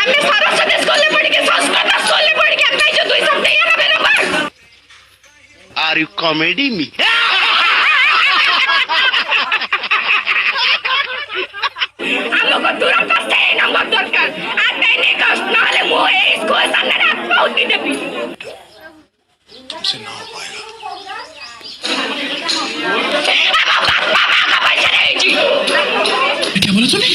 ଆମେ ସରସ୍ୱତୀ ସ୍କୁଲରେ ପଢିକି ସଂସ୍କୃତ ସ୍କୁଲରେ ପଢିକି ଆମେ ପାଇଛୁ 293 number. Are you comedy me? ଆମକୁ ତୁରନ୍ତ ସେଇ ନମ୍ବର ଦରକାର। ଆଟେ ନିକଟ ନହେଲେ ମୁଁ ଏଇ ସ୍କୁଲ ସାମ୍ନାରେ ଆତ୍ମାହୁତି ଦେବି। तुमसे ना हो पाएगा। ଆମ ବାପା ମାଙ୍କ ପଇସାରେ ହେଇଛି। क्या बोला तूने?